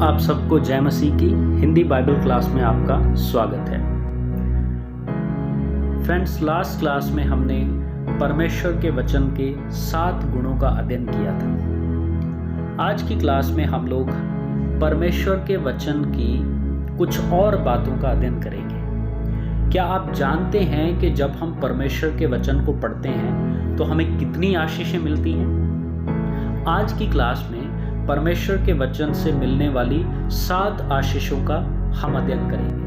आप सबको जय मसीह की हिंदी बाइबल क्लास में आपका स्वागत है। फ्रेंड्स, लास्ट क्लास में हमने परमेश्वर के वचन के 7 गुणों का अध्ययन किया था। आज की क्लास में हम लोग परमेश्वर के वचन की कुछ और बातों का अध्ययन करेंगे। क्या आप जानते हैं कि जब हम परमेश्वर के वचन को पढ़ते हैं तो हमें कितनी आशीषें मिलती हैं? आज की क्लास में परमेश्वर के वचन से मिलने वाली 7 आशीषों का हम अध्ययन करेंगे।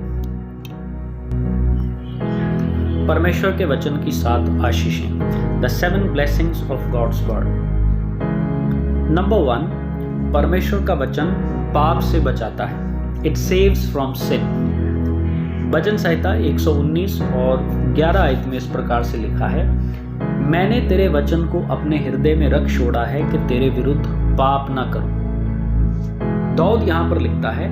परमेश्वर के वचन की 7 आशीषें, the 7 blessings of God's word. Number 1, परमेश्वर का वचन पाप से बचाता है। It saves from sin. भजन संहिता 119 और 11 आयत में इस प्रकार से लिखा है, मैंने तेरे वचन को अपने हृदय में रख छोड़ा है कि तेरे विरुद्ध पाप ना करूं। दाऊद यहां पर लिखता है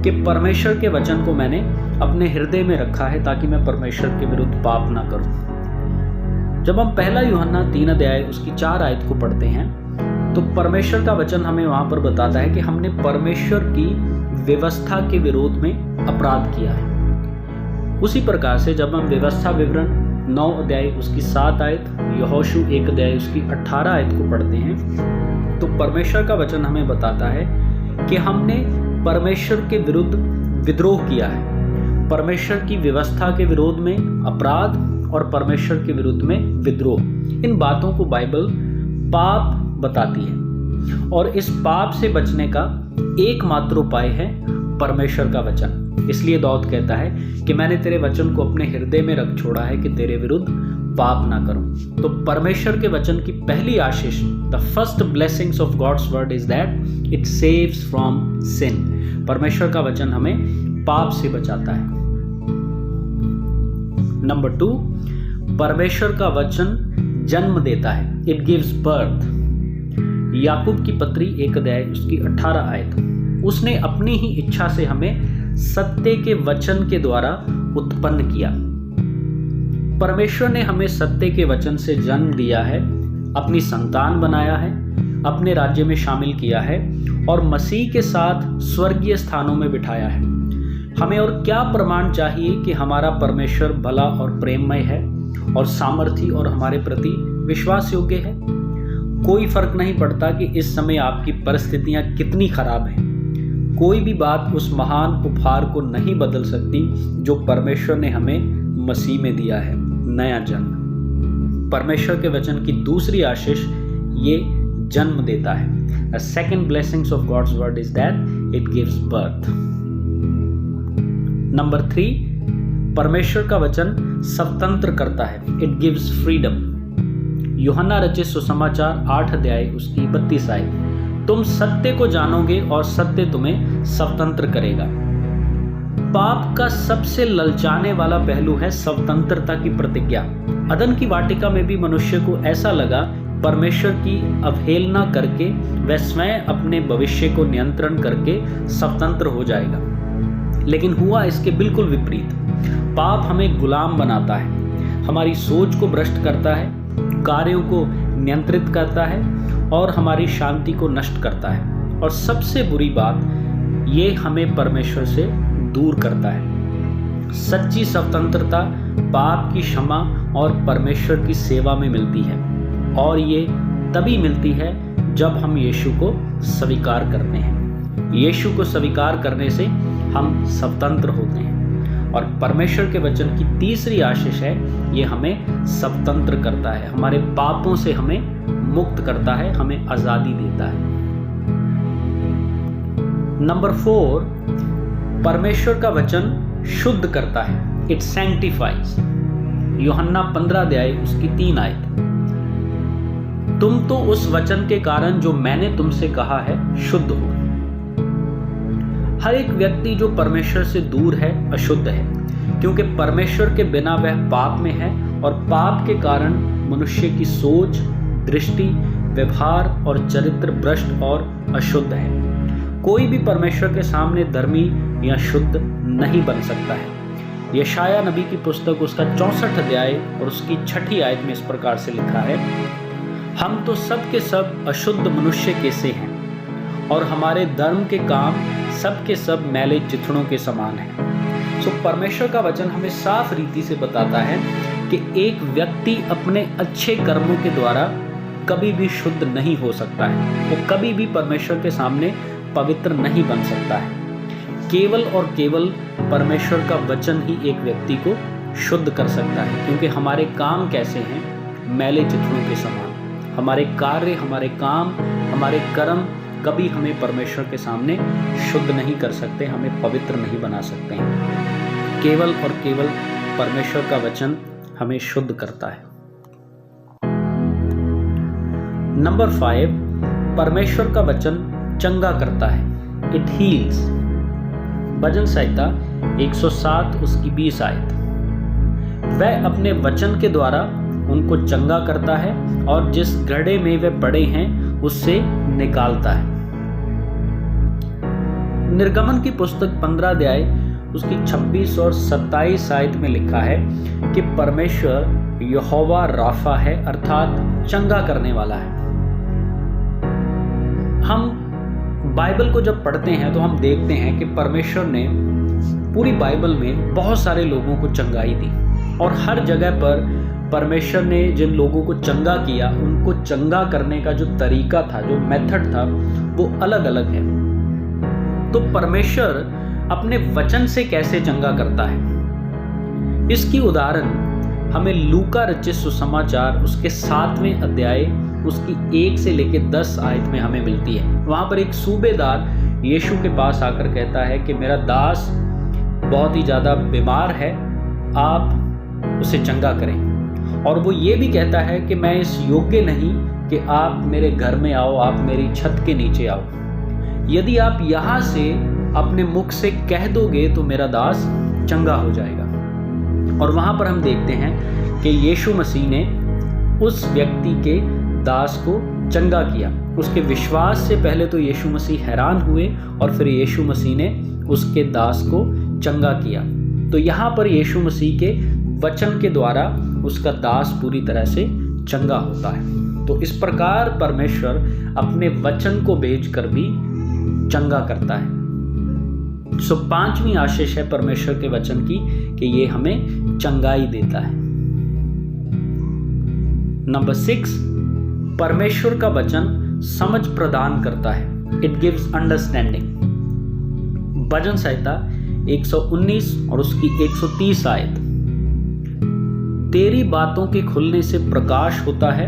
कि परमेश्वर के वचन को मैंने अपने हृदय में रखा है ताकि मैं परमेश्वर के विरुद्ध पाप ना करूं। जब हम पहला यूहन्ना 3 अध्याय उसकी 4 आयत को पढ़ते हैं तो परमेश्वर का वचन हमें वहां पर बताता है कि हमने परमेश्वर की व्यवस्था के विरोध में अपराध किया है। उसी प्रकार से जब हम व्यवस्था विवरण 9 अध्याय उसकी 7 आयत, यहोशू 1 अध्याय उसकी 18 आयत को पढ़ते हैं तो परमेश्वर का वचन हमें बताता है कि हमने परमेश्वर के विरुद्ध विद्रोह किया है। परमेश्वर की व्यवस्था के विरोध में अपराध और परमेश्वर के विरुद्ध में विद्रोह, इन बातों को बाइबल पाप बताती है और इस पाप से बचने का एकमात्र उपाय है परमेश्वर का वचन। इसलिए दाऊद कहता है कि मैंने तेरे वचन को अपने हृदय में रख छोड़ा है कि तेरे विरुद्ध पाप ना करूं। तो परमेश्वर के वचन की पहली आशीष, the first blessings of God's word is that it saves from sin. परमेश्वर का वचन हमें पाप से बचाता है। नंबर 2, परमेश्वर का वचन जन्म देता है। It gives birth. याकूब की पत्री 1 अध्याय उसकी 18 आयत, उसने अपनी ही इच्छा से हमें सत्य के वचन के द्वारा उत्पन्न किया। परमेश्वर ने हमें सत्य के वचन से जन्म दिया है, अपनी संतान बनाया है, अपने राज्य में शामिल किया है और मसीह के साथ स्वर्गीय स्थानों में बिठाया है। हमें और क्या प्रमाण चाहिए कि हमारा परमेश्वर भला और प्रेममय है और सामर्थी और हमारे प्रति विश्वास योग्य है। कोई फर्क नहीं पड़ता कि इस समय आपकी परिस्थितियां कितनी खराब हैं। कोई भी बात उस महान उपहार को नहीं बदल सकती जो परमेश्वर ने हमें मसीह में दिया है, नया जन्म। परमेश्वर के वचन की दूसरी आशीष ये जन्म देता है। The second blessings of God's word is that it gives birth. Number 3, परमेश्वर का वचन स्वतंत्र करता है। It gives freedom. यूहन्ना रचित सुसमाचार 8 अध्याय उसकी 32 आयत, तुम सत्य को जानोगे और सत्य तुम्हें स्वतंत्र करेगा। पाप का सबसे ललचाने वाला पहलू है स्वतंत्रता की प्रतिज्ञा। अदन की वाटिका में भी मनुष्य को ऐसा लगा परमेश्वर की अवहेलना करके वह स्वयं अपने भविष्य को नियंत्रण करके स्वतंत्र हो जाएगा, लेकिन हुआ इसके बिल्कुल विपरीत। पाप हमें गुलाम बनाता है, हमारी सोच को भ्रष्ट करता है, कार्यों को नियंत्रित करता है और हमारी शांति को नष्ट करता है और सबसे बुरी बात ये हमें परमेश्वर से दूर करता है। सच्ची स्वतंत्रता पाप की क्षमा और परमेश्वर की सेवा में मिलती है और ये तभी मिलती है जब हम यीशु को स्वीकार करते हैं। यीशु को स्वीकार करने से हम स्वतंत्र होते हैं। और परमेश्वर के वचन की तीसरी आशीष है, ये हमें स्वतंत्र करता है, हमारे पापों से हमें मुक्त करता है, हमें आजादी देता है। नंबर 4, परमेश्वर का वचन शुद्ध करता है। इट सैंक्टिफाइज। यूहन्ना 15 अध्याय उसकी 3 आयत, तुम तो उस वचन के कारण जो मैंने तुमसे कहा है शुद्ध हो। हर एक व्यक्ति जो परमेश्वर से दूर है अशुद्ध है, क्योंकि परमेश्वर के बिना वह पाप में है और पाप के कारण मनुष्य की सोच, दृष्टि, व्यवहार और चरित्र भ्रष्ट और अशुद्ध है। कोई भी परमेश्वर के सामने धर्मी या शुद्ध नहीं बन सकता है। यशाया नबी की पुस्तक उसका 64 अध्याय और उसकी 6 आयत में इस प्रकार से लिखा है, हम तो सब के सब अशुद्ध मनुष्य कैसे हैं और हमारे धर्म के काम सब के सब मैले चिथड़ों के समान हैं। सो परमेश्वर का वचन हमें साफ रीति से बताता है कि एक व्यक्ति अपने अच्छे कर्मों के द्वारा कभी भी शुद्ध नहीं हो सकता है, वो कभी भी परमेश्वर के सामने पवित्र नहीं बन सकता है। केवल और केवल परमेश्वर का वचन ही एक व्यक्ति को शुद्ध कर सकता है, क्योंकि हमारे काम कैसे हैं, मैले चिथड़ों के समान। हमारे कार्य, हमारे काम, हमारे कर्म कभी हमें परमेश्वर के सामने शुद्ध नहीं कर सकते, हमें पवित्र नहीं बना सकते हैं। केवल और केवल परमेश्वर का वचन हमें शुद्ध करता है। नंबर 5, परमेश्वर का वचन चंगा करता है। It heels. भजन संहिता 107 उसकी 20 आयत। वह अपने वचन के द्वारा उनको चंगा करता है और जिस गड्ढे में वे पड़े हैं उससे निकालता है। निर्गमन की पुस्तक 15 अध्याय उसकी 26 और 27 आयत में लिखा है कि परमेश्वर यहोवा राफा है, अर्थात चंगा करने वाला है। हम बाइबल को जब पढ़ते हैं तो हम देखते हैं कि परमेश्वर ने पूरी बाइबल में बहुत सारे लोगों को चंगाई दी, और हर जगह पर परमेश्वर ने जिन लोगों को चंगा किया, उनको चंगा करने का जो तरीका था, जो मेथड था, वो अलग अलग है। तो परमेश्वर अपने वचन से कैसे चंगा करता है, इसकी उदाहरण हमें लूका रचित सुसमाचार उसके 7वें अध्याय उसकी 1 से लेकर 10 आयत में हमें मिलती है। वहां पर एक सूबेदार यीशु के पास आकर कहता है कि मेरा दास बहुत ही ज़्यादा बीमार है, आप उसे चंगा करें। और वो ये भी कहता है कि मैं इस योग्य नहीं कि आप मेरे घर में आओ, आप मेरी छत के नीचे आओ। यदि आप यहाँ से अपने मुख से कह दोगे तो मेरा दास चंगा हो जाएगा। और वहाँ पर हम देखते हैं कि यीशु मसीह ने उस व्यक्ति के दास को चंगा किया। उसके विश्वास से पहले तो यीशु मसीह हैरान हुए और फिर यीशु मसीह ने उसके दास को चंगा किया। तो यहाँ पर यीशु मसीह के वचन के द्वारा उसका दास पूरी तरह से चंगा होता है। तो इस प्रकार परमेश्वर अपने वचन को भेजकर भी चंगा करता है। सो 5वीं आशीष है परमेश्वर के वचन की कि ये हमें चंगाई देता है। नंबर 6, परमेश्वर का वचन समझ प्रदान करता है। It gives understanding. भजन संहिता 119 और उसकी 130 आयत। तेरी बातों के खुलने से प्रकाश होता है,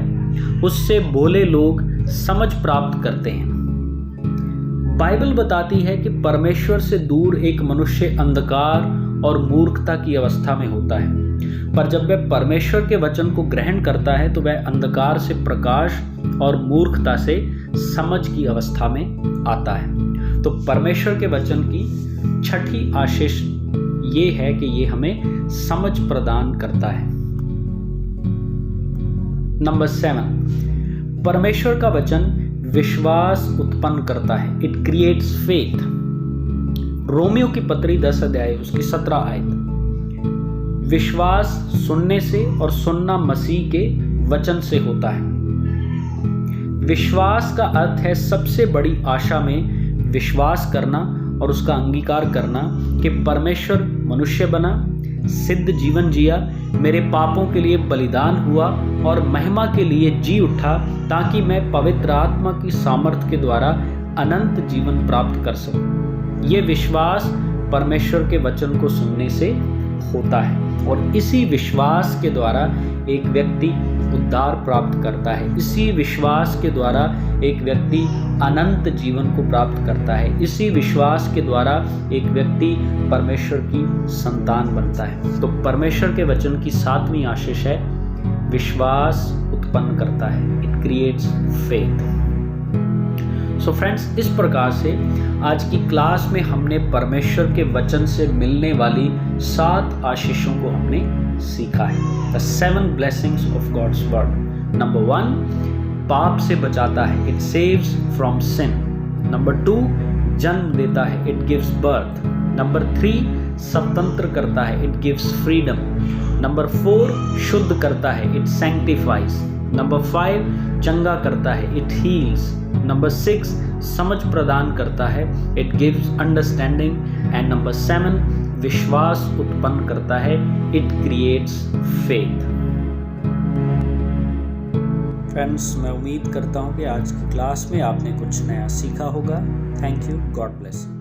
उससे भोले लोग समझ प्राप्त करते हैं। बाइबल बताती है कि परमेश्वर से दूर एक मनुष्य अंधकार और मूर्खता की अवस्था में होता है, पर जब वह परमेश्वर के वचन को ग्रहण करता है तो वह अंधकार से प्रकाश और मूर्खता से समझ की अवस्था में आता है। तो परमेश्वर के वचन की 6ठी आशीष ये है कि ये हमें समझ प्रदान करता है। नंबर 7, परमेश्वर का वचन विश्वास उत्पन्न करता है। It creates faith. रोमियो की पत्री 10 अध्याय उसकी 17 आयत। विश्वास सुनने से और सुनना मसीह के वचन से होता है। विश्वास का अर्थ है सबसे बड़ी आशा में विश्वास करना और उसका अंगीकार करना कि परमेश्वर मनुष्य बना, सिद्ध जीवन जिया, मेरे पापों के लिए बलिदान हुआ और महिमा के लिए जी उठा, ताकि मैं पवित्र आत्मा की सामर्थ्य के द्वारा अनंत जीवन प्राप्त कर सकूं। ये विश्वास परमेश्वर के वचन को सुनने से होता है, और इसी विश्वास के द्वारा एक व्यक्ति उद्धार प्राप्त करता है। इसी विश्वास के द्वारा एक व्यक्ति अनंत जीवन को प्राप्त करता है। इसी विश्वास के द्वारा एक व्यक्ति परमेश्वर की संतान बनता है। तो परमेश्वर के वचन की 7वीं आशीष है विश्वास उत्पन्न करता है। It creates faith. So friends, इस प्रकार से आज की क्लास में हमने परमेश्वर के वचन से मिलने वाली 7 आशीषों को हमने सीखा है। The 7 blessings of God's word. Number 1, पाप से बचाता है। It saves from sin. Number 2, जन्म देता है। It gives birth. नंबर 3, स्वतंत्र करता है। It gives freedom. नंबर 4, शुद्ध करता है। इट सैंक्टिफाइज। नंबर 5 चंगा करता है, इट हील्स। नंबर 6 समझ प्रदान करता है, it gives understanding. And number 7 विश्वास उत्पन्न करता है, इट क्रिएट्स फेथ। फ्रेंड्स, मैं उम्मीद करता हूँ कि आज की क्लास में आपने कुछ नया सीखा होगा। Thank you, God bless.